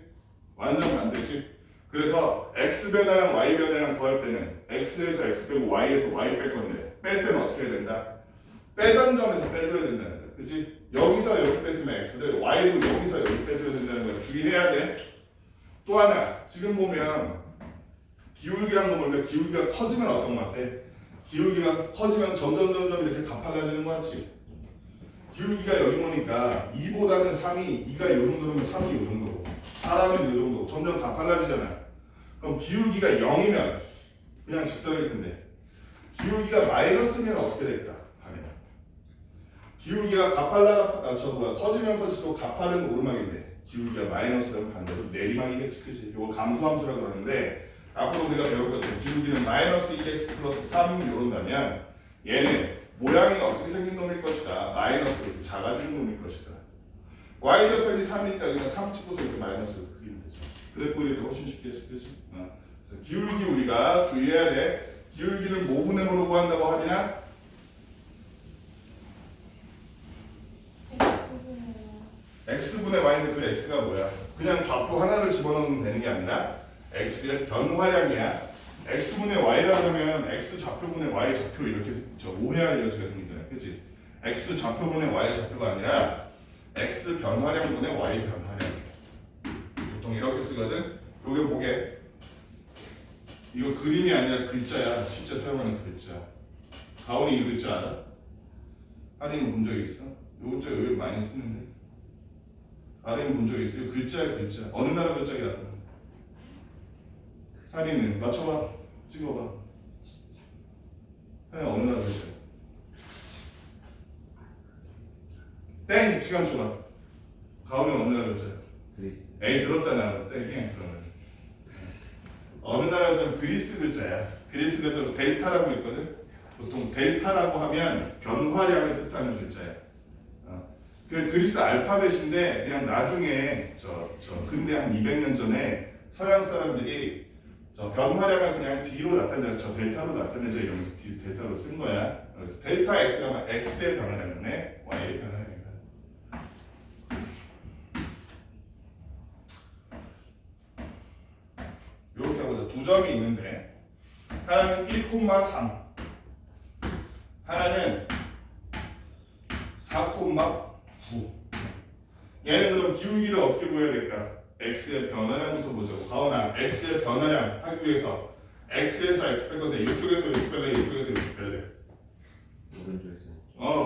Speaker 1: 완전 반대지? 그래서 x 변화랑 y 변화랑 더할 때는 x에서 x 빼고 y에서 y 뺄 건데 뺄 때는 어떻게 해야 된다? 빼던 점에서 빼줘야 된다는 거야. 그치? 여기서 여기 뺐으면 x를 y도 여기서 여기 빼줘야 된다는 거야. 주의해야 돼. 또 하나 지금 보면 기울기란 거 보니까 기울기가 커지면 어떤 거 같아? 기울기가 커지면 점점 이렇게 가팔라지는 거 같지? 기울기가 여기 보니까 2보다는 3이 2가 이 정도면 3이 이 정도고 4라면 이 정도고 점점 가팔라지잖아. 그럼 기울기가 0이면 그냥 직선일 텐데 기울기가 마이너스면 어떻게 될까? 하면 기울기가 커지면 커질수록 가파른 오르막인데 기울기가 마이너스라면 반대로 내리막이겠지. 그치? 이거 감소함수라고 그러는데 앞으로 우리가 배울 것처럼 기울기는 마이너스 2x 플러스 3 이런다면 얘는 모양이 어떻게 생긴 놈일 것이다. 마이너스 이렇게 작아지는 놈일 것이다. y좌편이 3이니까 그냥 3 찍고서 이렇게 마이너스를 그리면 되죠. 그래프 그릴 때 훨씬 쉽게 했지. 그래서 기울기 우리가 주의해야 돼. 기울기를 모분음으로 구한다고 하느냐? x분의 y인데 그 x가 뭐야? 그냥 좌표 하나를 집어넣으면 되는 게 아니라 x의 변화량이야. x분의 y라고 하면 x 좌표분의 y 좌표 이렇게 오해할 여지가 생기잖아요. 그치? x 좌표분의 y 좌표가 아니라 x 변화량분의 y 변화량. 보통 이렇게 쓰거든. 요게 뭐게? 이거 그림이 아니라 글자야. 실제 사용하는 글자. 가온이 이 글자 알아? 할인 본 적 있어? 요 글자 왜 많이 쓰는데? 할인 본 적 있어? 요 글자야 글자. 어느 나라 글자야? 할인은 맞춰봐. 찍어봐. 할인 어느 나라 글자? 땡! 시간 줘봐. 가온이 어느 나라 글자?
Speaker 2: 그리스.
Speaker 1: 에이 들었잖아. 땡이 그러면. 어느 나라 좀 그리스 글자야. 그리스 글자로 델타라고 있거든. 보통 델타라고 하면 변화량을 뜻하는 글자야. 그 그리스 알파벳인데 그냥 나중에 근대 한 200년 전에 서양 사람들이 변화량을 그냥 D로 나타내자, 델타로 나타내자 이러면서 델타로 쓴 거야. 그래서 델타 X가 X의 변화량이네, Y의 변화량이다. 이렇게 하고자 두 점이 있는데 하나는 1,3 하나는 4,9 얘는 그럼 기울기를 어떻게 보여야 될까? x의 변화량부터 보자고. 가온아 x의 변화량 하기 위해서 x에서 x 뺄 건데 이쪽에서 이쪽 뺄래 이쪽에서 이쪽 뺄래
Speaker 2: 오른쪽에서.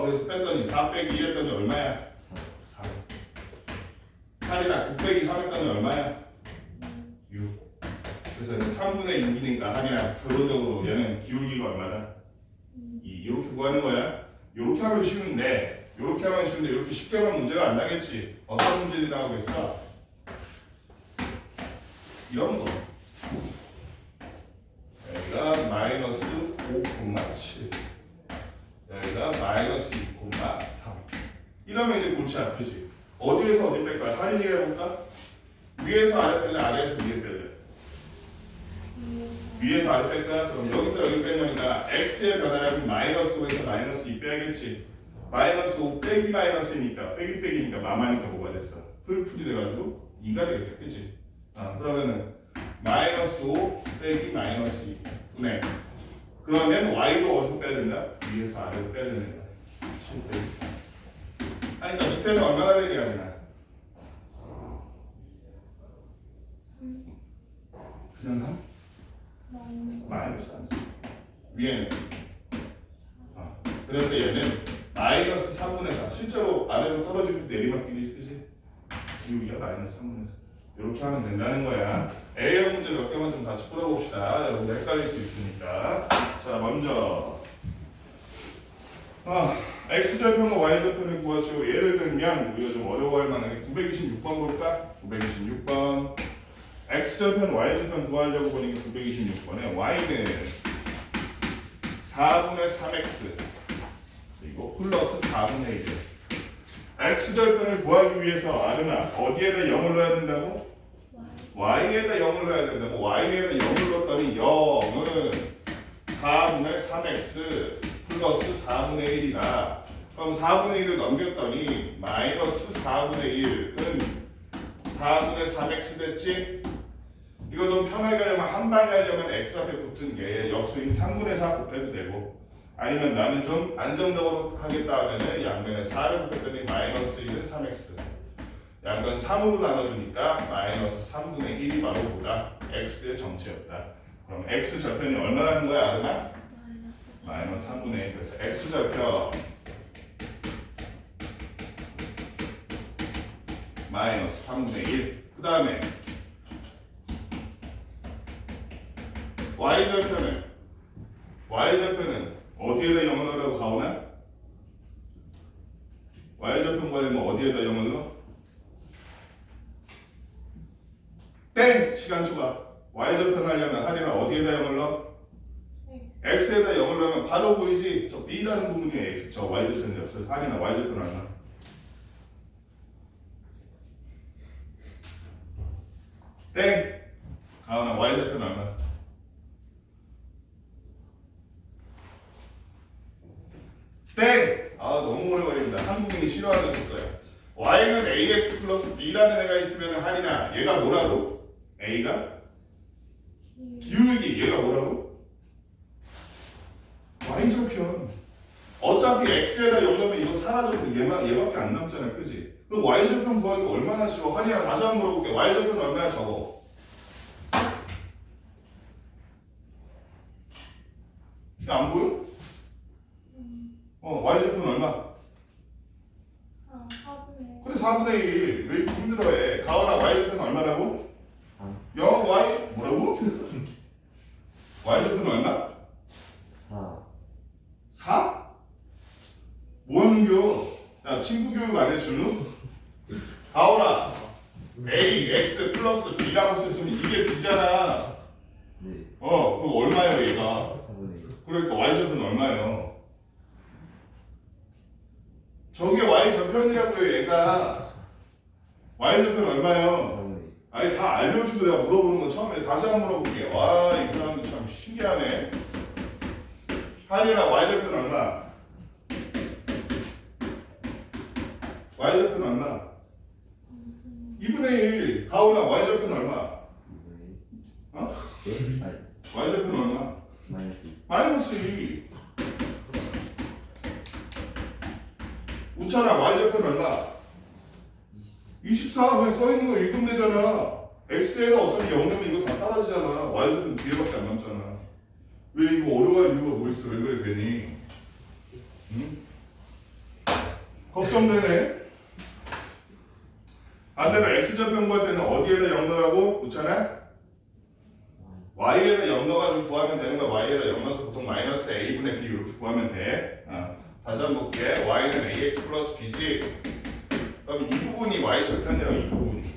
Speaker 1: 그래서 뺐더니 4 빼기 1 했더니 얼마야? 4 8이나 9 빼기 3 했더니 얼마야? 6 그래서 얘는 3분의 6이니까 하냐 결론적으로 얘는 기울기가 얼마다? 2 이렇게 구하는 거야. 이렇게 하면 쉬운데 이렇게 쉽게 하면 문제가 안 나겠지. 어떤 문제들이 나오겠어? 이런 거. 여기가 마이너스 5,7 여기가 마이너스 2,3 이러면 이제 골치 아프지. 어디에서 어디 뺄 거야? 할인이가 해볼까? 위에서 아래 뺄래? 아래에서 위에 뺄래? 위에서 아래 뺄까? 그럼 여기서 여기 빼려니까 x의 변화량이 마이너스 5에서 마이너스 2 빼야겠지. 마이너스 5 빼기 마이너스니까 빼기니까 마마니까 뭐가 됐어? 풀이 돼가지고 2가 되겠다. 그치? 그러면은 마이너스 5 빼기 마이너스 2 분의 그러면 y도 어디서 빼야 된다? 위에서 아래로 빼야 되는 거야. 7 빼기 그러니까 밑에는 얼마가 되게 하냐? 그냥 3? 마이너스 3 위에는 그래서 얘는 마이너스 3분의 4 실제로 아래로 떨어지고 내리막길이 그지? 기울기가 마이너스 3분의 4 이렇게 하면 된다는 거야. A형 문제 몇 개만 좀 같이 풀어봅시다. 여러분들 헷갈릴 수 있으니까. 자 먼저 x절편과 y절편을 구하시오. 예를 들면 우리가 좀 어려워할 만한 게 926번 볼까? 926번 x절편, y절편 구하려고 보니까 926번에 y는 4분의 3x 그리고 플러스 4분의 1 x절편을 구하기 위해서 아름아 어디에다 0을 넣어야 된다고? y에다 0을 넣어야 된다고. y에다 0을 넣었더니 0은 4분의 3x 플러스 4분의 1이나 그럼 4분의 1을 넘겼더니 마이너스 4분의 1은 4분의 3x 됐지? 이거 좀 편하게 하려면 한 방에 하려면 x 앞에 붙은 게 역수인 3분의 4 곱해도 되고 아니면 나는 좀 안정적으로 하겠다 하면은 양변에 4를 곱했더니 마이너스 1은 3x 양변 3으로 나눠주니까 마이너스 3분의 1이 바로 뭐다? x의 정체였다. 그럼 x 절편이 얼마라는 거야 아름아? 마이너스 3분의 1 그래서 x 절편 마이너스 3분의 1 그 다음에 y절편은 어디에다 0을 넣으라고 가오나? y절편 구하려면 어디에다 0을 넣어? 땡! 시간 추가 y절편 하려면 할인아 어디에다 0을 넣어? x에다 0을 넣으면 바로 보이지? 저 b라는 부분이 x, 저 y절편이야. 그래서 할인아 y절편 얼마? 땡! 가은아 y절편 얼마? 땡! 아 너무 오래 걸린다. 한국인이 싫어하는 숫자야. y는 ax 플러스 b라는 애가 있으면 할인아 얘가 뭐라고? a가? 기울기 얘가 뭐라고? y절편. 어차피 x에다 0 넣으면 이거 사라져도 얘밖에 안 남잖아. 그지? 그럼 y절편 구하기 얼마나 쉬워? 할인아 다시 한번 물어볼게. y절편 얼마야 적어? 야, 안 보여? y절편 얼마?
Speaker 3: 4분의
Speaker 1: 그래 4분의 1. 왜 이렇게 힘들어해? 가은아 y절편 얼마라고? 0 y 뭐라고? y절편 얼마? 4? 뭐 하는겨? 야 친구 교육 안 해주는? 가은아 a x 플러스 b라고 썼으면 이게 b잖아. 그거 얼마예요 얘가? 그러니까 y절편 얼마예요? 저게 y절편이라고요 얘가. y절편 얼마예요? 아니 다 알려줘서 내가 물어보는 건 처음에 다시 한번 물어볼게. 와 이 사람들 참 신기하네. 한이랑 y절편 얼마? y절편 얼마? 2분의 1. 가오나 y절편 얼마? y절편 얼마? 마이너스 2. 우찬아 y절편 얼마? 24. 그냥 써있는 거 읽으면 되잖아. x에다 어차피 0 넣으면 이거 다 사라지잖아. y절편 뒤에밖에 안 남잖아. 왜 이거 어려워할 이유가 뭐 있어? 왜 그래 괜히? 응? 걱정되네. 반대로 x절편 구할 때는 어디에다 0 넣으라고? 우찬아? y에다 0 넣어가지고 구하면 되는 거야. y에다 0 넣어서 보통 마이너스 a분의 b 이렇게 구하면 돼. 다시 한번 볼게. y는 ax 플러스 b지. 그럼 이 부분이 y절편이라고 이 부분이.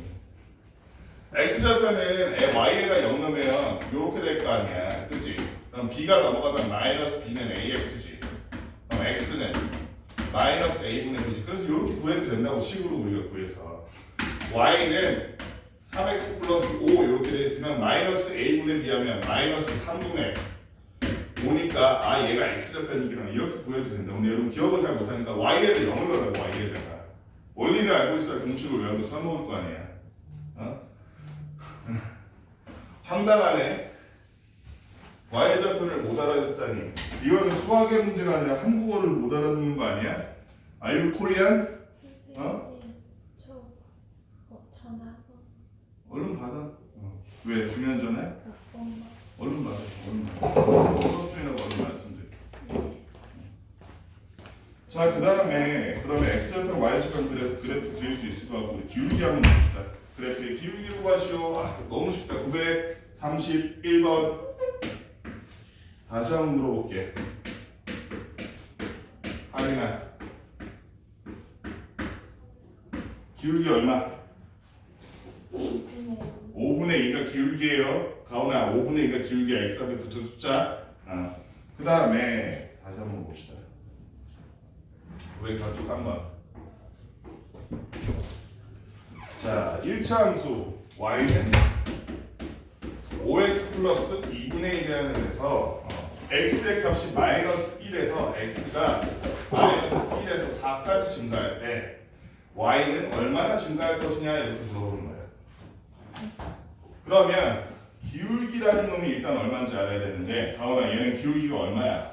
Speaker 1: x절편은 y에다 0 넣으면 이렇게 될 거 아니야. 그치? 그럼 b가 넘어가면 마이너스 b는 ax지. 그럼 x는 마이너스 a분의 b지. 그래서 이렇게 구해도 된다고 식으로 우리가 구해서. y는 3x 플러스 5 이렇게 돼 있으면 마이너스 a분의 b 하면 마이너스 3분의 5니까 얘가 x절편이긴 해. 이렇게 구해도 된다. 근데 여러분 기억을 잘 못하니까 y에다 0을 넣으라고 y에다가. 원리를 알고 있어야 공식을 외워도 써먹을 거 아니야. 황당하네. y절편을 못 알아듣다니. 이거는 수학의 문제가 아니라 한국어를 못 알아듣는 거 아니야? Are you Korean?
Speaker 3: 전화
Speaker 1: 얼른 받아. 왜? 중요한 전에?
Speaker 3: 엄마
Speaker 1: 얼른 받아. 얼른 받아. 수업 중이라고 얼른 말씀드려. 자, 그 다음에 그러면 x절편, y절편 그래서 그래프 그릴 수 있을 것 같고 우리 기울기 한번 봅시다. 그래프의 기울기 구하시오. 너무 쉽다. 931번. 다시 한번 물어볼게. 할인아, 기울기 얼마?
Speaker 3: 2분의
Speaker 1: 5분의 2가 기울기예요. 가오나 5분의 2가 기울기야. x 앞에 붙은 숫자. 그 다음에 다시 한번 봅시다. 왜 각도 3번. 자, 1차 함수 y는 5x 플러스 2분의 1이라는 데서 x의 값이 마이너스 1에서 x가 마이너스 1에서 4까지 증가할 때 y는 얼마나 증가할 것이냐 이렇게 물어보는 거예요. 그러면 기울기라는 놈이 일단 얼마인지 알아야 되는데 가오나 얘는 기울기가 얼마야?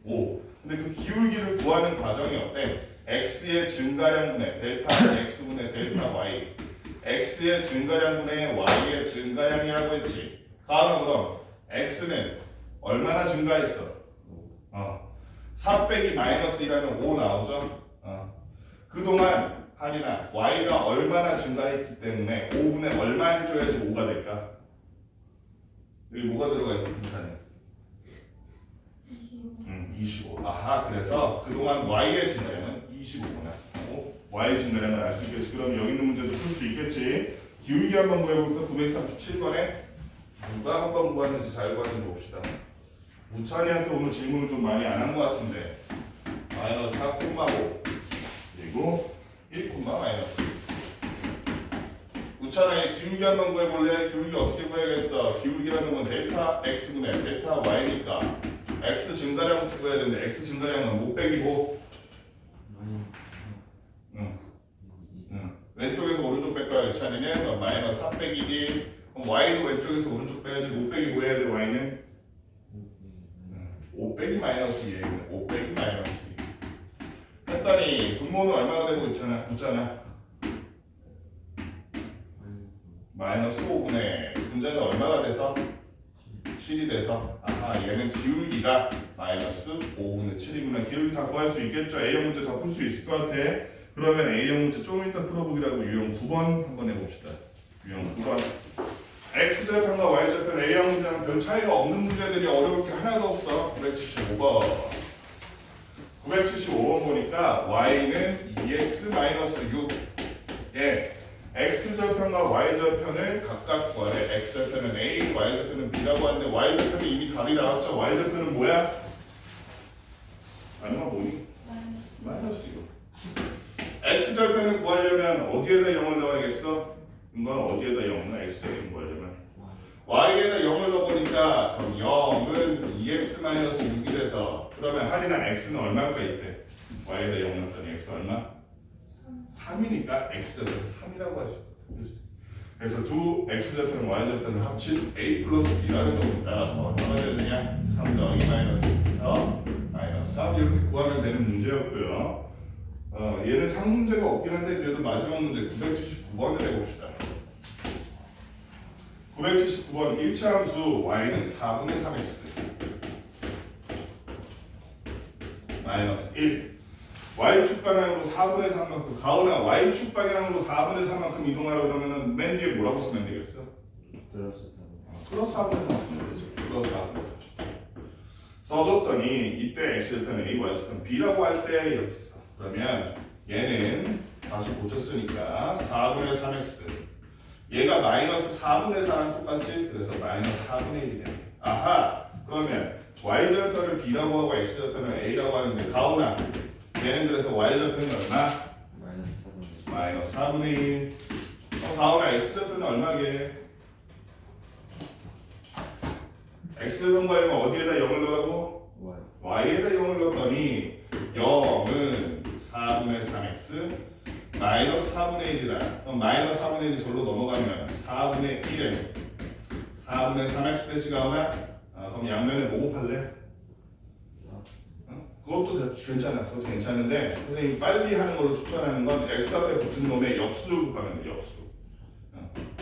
Speaker 1: 5. 근데 그 기울기를 구하는 과정이 어때? x의 증가량분의 델타 x분의 델타 y x의 증가량분의 y의 증가량이라고 했지. 가오나 그럼 x는 얼마나 증가했어? 4 빼기 마이너스 1하면 5 나오죠? 그동안 할인아 y가 얼마나 증가했기 때문에 5분의 얼마 해줘야지 5가 될까? 여기 뭐가 들어가 있어? 분탄에
Speaker 3: 25.
Speaker 1: 25. 아하, 그래서 그동안 y의 증가량은 25구나. y의 증가량을 알 수 있겠지. 그럼 여기 있는 문제도 풀 수 있겠지. 기울기 한번 구해볼까? 937번에 누가 한번 구했는지 잘 구했는지 봅시다. 우찬이한테 오늘 질문을 좀 많이 안 한 것 같은데 마이너스 4,5 그리고 1, 마이너스. 우찬아, 기울기 한번 구해볼래? 기울기 어떻게 구해야겠어? 기울기라는 건 델타 x분의 델타 y니까 x 증가량부터 구해야 되는데 x 증가량은 못 빼기고 왼쪽에서 오른쪽 뺄 거야. 우찬이는 그럼 마이너스 4 빼기 1. 그럼 y도 왼쪽에서 오른쪽 빼야지. 못 빼기 뭐 해야 돼? y는 5 빼기 마이너스 2. 5 빼기 마이너스 2. 했더니 분모는 얼마가 되고 있잖아. 붙잖아. 마이너스 5분의 분자는 얼마가 돼서? 7이 돼서 아하 얘는 기울기가 마이너스 5분의 7이구나. 기울기 다 구할 수 있겠죠. A형 문제 다 풀 수 있을 것 같아. 그러면 A형 문제 좀 이따 풀어보기라고 유형 9번 한번 해봅시다. 유형 9번 X절편과 Y절편 A형 문제는 별 차이가 없는 문제들이 어려울 게 하나도 없어. 975번 975번 보니까 Y는 2x-6 예. x절편과 y절편을 각각 구하래. x절편은 a, y절편은 b라고 하는데 y절편이 이미 답이 나왔죠. y절편은 뭐야? 아니면 뭐니? 마이너스 6. x절편을 구하려면 어디에다 0을 넣어야겠어? 이건 어디에다 0을 넣어? x절편 구하려면 y에다 0을 넣어보니까 그럼 0은 2x-6이 돼서 그러면 할인한 x는 얼마일까 이때? y에다 0 넣었더니 x 얼마? 3이니까 x절편 3이라고 할 수 있다. 그래서 두 x절편, y절편을 합친 a 플러스 b라는 점에 따라서 얼마가 되느냐? 3 더하기 마이너스 4 마이너스 3 이렇게 구하면 되는 문제였고요. 얘는 상문제가 없긴 한데 그래도 마지막 문제 979번을 해봅시다. 979번 1차 함수 y는 4분의 3x 마이너스 1 y축 방향으로 4분의 3만큼 가오나 y축 방향으로 4분의 3만큼 이동하려고 하면은 맨 뒤에 뭐라고 쓰면 되겠어? 플러스 4분의 3 쓰면 되지. 플러스 4분의 3 써줬더니 이때 x절편 a, y절편 b라고 할 때 이렇게 써. 그러면 얘는 다시 고쳤으니까 4분의 3x 얘가 마이너스 4분의 4랑 똑같지? 그래서 마이너스 4분의 1이 돼. 아하 그러면 y절편을 b라고 하고 x절편을 a라고 하는데 가오나 얘는 그래서 y절편이 얼마? 마이너스 4분의 1. 가오나 x절편은 얼마게? x절편 구하려면 어디에다 0을 넣으라고? y에다 0을 넣었더니 0은 4분의 3x 마이너스 4분의 1이라 그럼 마이너스 4분의 1이 절로 넘어가면 4분의 1에 4분의 3x 되지 가오나? 그럼 양면에 뭐 곱할래? 그것도 괜찮아. 그것도 괜찮은데 선생님이 빨리 하는 걸로 추천하는 건 x 앞에 붙은 놈의 역수를 곱하면 돼. 역수.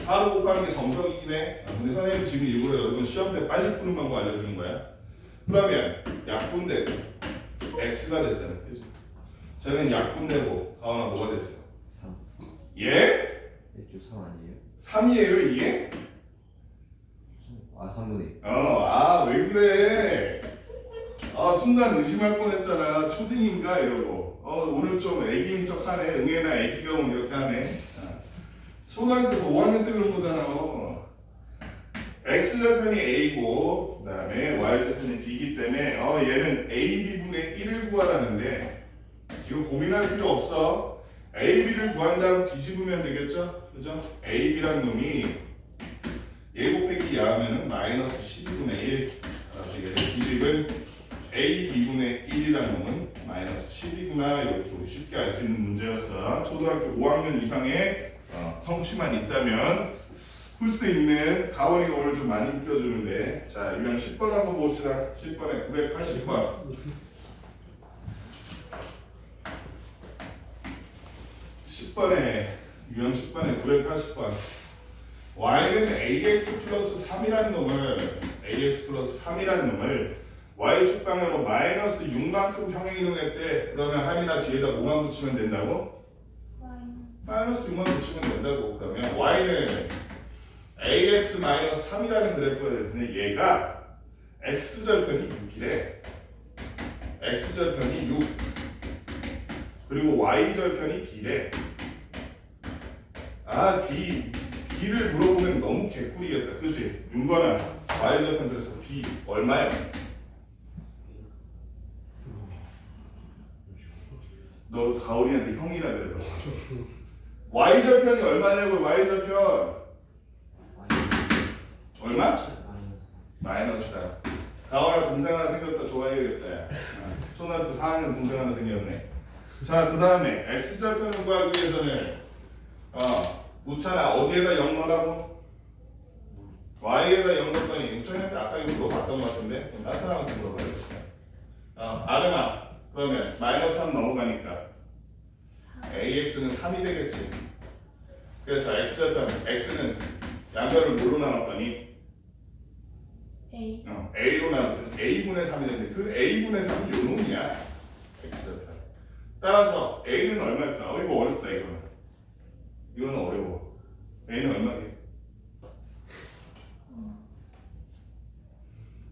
Speaker 1: 4로 곱하는 게 정석이긴 해. 근데 선생님 지금 일부러 여러분 시험 때 빨리 푸는 방법 알려주는 거야. 그러면 약분되고 x가 됐잖아. 그치? 저는 약분되고 가오나 뭐가 됐어?
Speaker 4: 3.
Speaker 1: 예?
Speaker 4: 3 아니에요?
Speaker 1: 3이에요 이게?
Speaker 4: 아 3분의 1.
Speaker 1: 왜 그래? 순간 의심할 뻔했잖아. 초딩인가 이러고. 오늘 좀 애기인 척하네. 응애나 애기가 온 이렇게 하네. 초등학교에서 5학년 때 배운 거잖아. x절편이 a고 그다음에 y절편이 b이기 때문에 얘는 ab분의 1을 구하라는데 이거 고민할 필요 없어. ab를 구한 다음 뒤집으면 되겠죠? 그죠? ab란 놈이 얘 곱하기 야하면은 마이너스 12분의 1. 그래서 얘를 뒤집은 ab분의 1이란 놈은 마이너스 10이구나. 이렇게 우리 쉽게 알 수 있는 문제였어. 초등학교 5학년 이상의 성취만 있다면 풀 수 있는. 가원이가 오늘 좀 많이 웃겨주는데. 자, 유형 10번 한번 봅시다. 10번에 980번. 10번에 유형 10번에 980번. y는 ax 플러스 3이라는 놈을 y축 방향으로 마이너스 6만큼 평행이동했대. 그러면 합이나 뒤에다 5만 붙이면 된다고? 마이너스 6만 붙이면 된다고. 그러면 y는 ax 마이너스 3이라는 그래프가 되는데 얘가 x절편이 6이래. x절편이 6 그리고 y절편이 b래. b를 물어보면 너무 개꿀이겠다. 그치? 윤건아, y절편 그래서 b 얼마야? 너 가오리한테 형이라 그래. y절편이 얼마냐고. y절편 얼마? 마이너스 4. 가오리가 동생 하나 생겼다. 좋아해야겠다. 초등학교 4학년 동생 하나 생겼네. 자, 그 다음에 x절편을 구하기 위해서는 묻잖아. 어디에다 0 넣으라고? y에다 0 넣었더니 우천이한테 아까 이거 물어봤던 것 같은데 다른 사람한테 물어봐야겠다. 아름아, 그러면 마이너스 3 넘어가니까 ax는 3이 되겠지. 그래서 x절편 x는 양변을 뭘로 나눴더니
Speaker 3: A.
Speaker 1: a로 나눴더니 a분의 3이 되는데 그 a분의 3이 요 놈이야. x절편. 따라서 a는 얼마일까? 이거 어렵다. 이거는 어려워. a는 얼마게?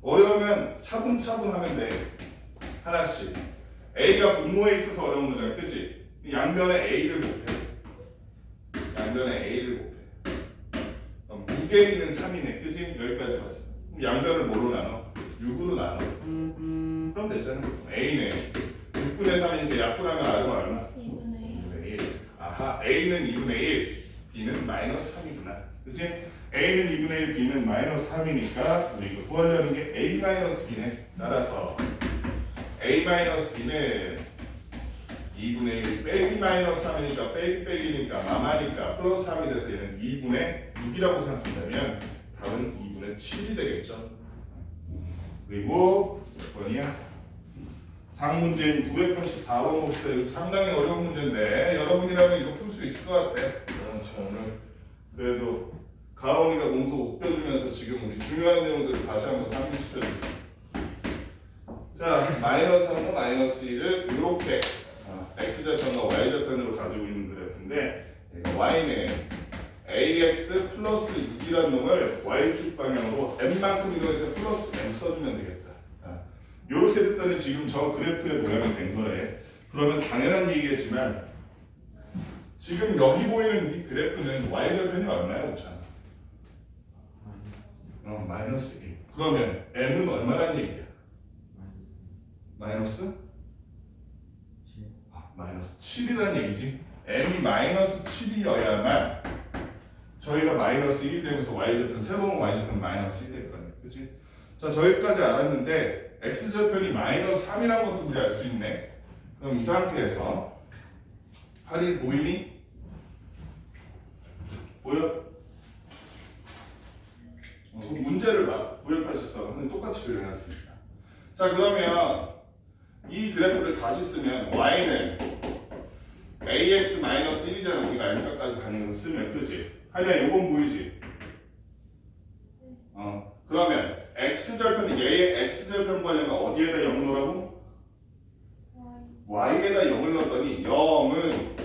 Speaker 1: 어려우면 차분차분 하면 돼. 하나씩. a가 분모에 있어서 어려운 거잖아. 그치? 양변에 a를 곱해. 무게 있는 3이네. 그치? 여기까지 봤어. 그럼 양변을 뭐로 나눠? 6으로 나눠. 그럼 됐잖아. a는 6분의 3이니까 약분하면 R은 얼마?
Speaker 3: 2분의 1.
Speaker 1: 1. 아하, A는 2분의 1, B는 마이너스 3이구나. 그치? A는 2분의 1, B는 마이너스 3이니까 우리 이거 구하려는 게 A 마이너스 B네. 따라서 A 마이너스 B는 2분의 1 빼기 마이너스 3이니까 빼기니까 마마니까 플러스 3이 돼서 얘는 2분의 6이라고 생각한다면 답은 2분의 7이 되겠죠. 그리고 몇 번이야? 상문제인 984번 봅시다. 이거 상당히 어려운 문제인데 여러분이라면 이거 풀 수 있을 것 같아. 오늘 그래도 가온이가 공소 웃겨주면서 지금 우리 중요한 내용들을 다시 한번 상기시켜줬어. 자, 마이너스 3과 마이너스 1을 이렇게 x절편과 y절편으로 가지고 있는 그래프인데 y는 ax 플러스 6이라는 놈을 y축 방향으로 n만큼 이동해서 플러스 n 써주면 되겠다. 이렇게 됐더니 지금 저 그래프의 모양이 된 거래. 그러면 당연한 얘기겠지만 지금 여기 보이는 이 그래프는 y절편이 얼마야? 5천. 마이너스 1. 그러면 m은 얼마란 얘기야? 마이너스? 마이너스 7이란 얘기지. m이 마이너스 7이어야만 저희가 마이너스 1이 되면서 y절편, 새로운 y절편 마이너스 1이 될 거네. 그치? 자, 저기까지 알았는데 x절편이 마이너스 3이라는 것도 우리 알 수 있네. 그럼 이 상태에서 8이 보이니? 보여? 문제를 봐. 984는 똑같이 그려놨습니다. 자, 그러면 이 그래프를 다시 쓰면 y는 ax-1이잖아. 우리가 m값까지 가는 거 쓰면. 그렇지? 하냐, 요건 보이지? 그러면 x절편이 얘의 x절편 구하려면 어디에다 0 넣으라고? y에다 0을 넣었더니 0은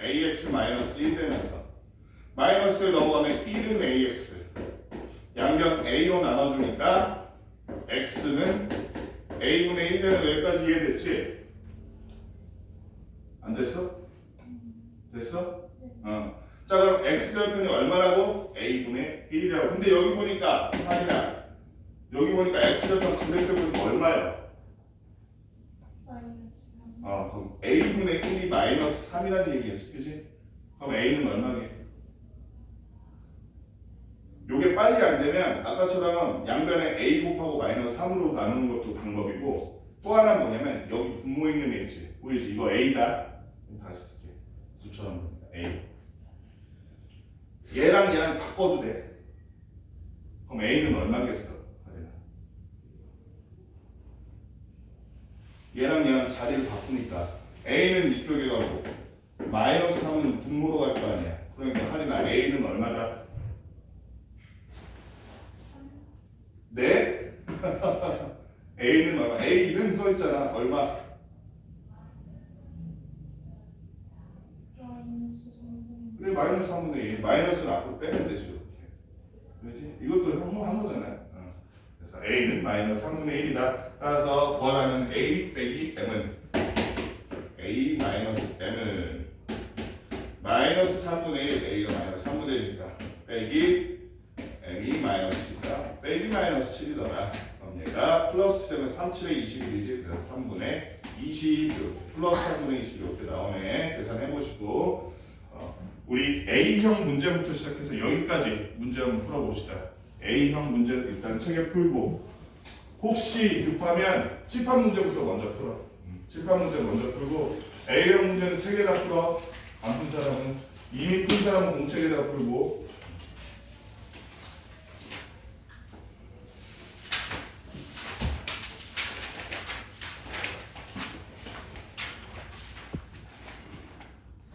Speaker 1: ax-1 되면서 마이너스를 넘어가면 1은 ax 양변 a로 나눠주니까 x는 A분의 1 되는 거 여기까지 이해됐지? 안 됐어? 됐어? 자 그럼 X절편이 얼마라고? A분의 1이라고. 근데 여기 보니까 하이나 여기 보니까 X절편 그래프 보니까 얼마예요? 그럼 A분의 1이 마이너스 3이라는 얘기겠지, 그치? 그럼 A는 얼마게? 요게 빨리 안 되면 아까처럼 양변에 A 곱하고 마이너스 3으로 나누는 것도 방법이고 또 하나 뭐냐면 여기 분모 있는 애 있지? 보이지? 이거 A다. 다시 쓸게. 9처럼 A. 얘랑 바꿔도 돼. 그럼 A는 얼마겠어? 얘랑 자리를 바꾸니까 A는 이쪽에 가고 마이너스 3은 분모로 갈 거 아니야. 그러니까 할인아 A는 얼마다? 네? A는 얼마? A는 써있잖아. 얼마? 그래 마이너스 3분의 1. 마이너스는 앞으로 빼면 되지 이렇게. 그렇지? 이것도 한 거잖아요. 그래서 A는 마이너스 3분의 1이다. 따라서 구하라는 A 빼기 M은 A 마이너스 M은 마이너스 3분의 1 A가 마이너스 3분의 1이니까 빼기 M이 마이너스 7이다. 빼기 마이너스 7이더라. 그럼 얘가 플러스 7이면 3, 7에 21이지. 그래서 3분의 20 이렇게 플러스 3분의 20 이렇게 나오네. 계산해보시고 우리 A형 문제부터 시작해서 여기까지 문제 한번 풀어봅시다. A형 문제 일단 책에 풀고 혹시 급하면 칠판 문제부터 먼저 풀어. 칠판 문제 먼저 풀고 A형 문제는 책에다 풀어. 안 푼 사람은 이미 푼 사람은 공책에다 풀고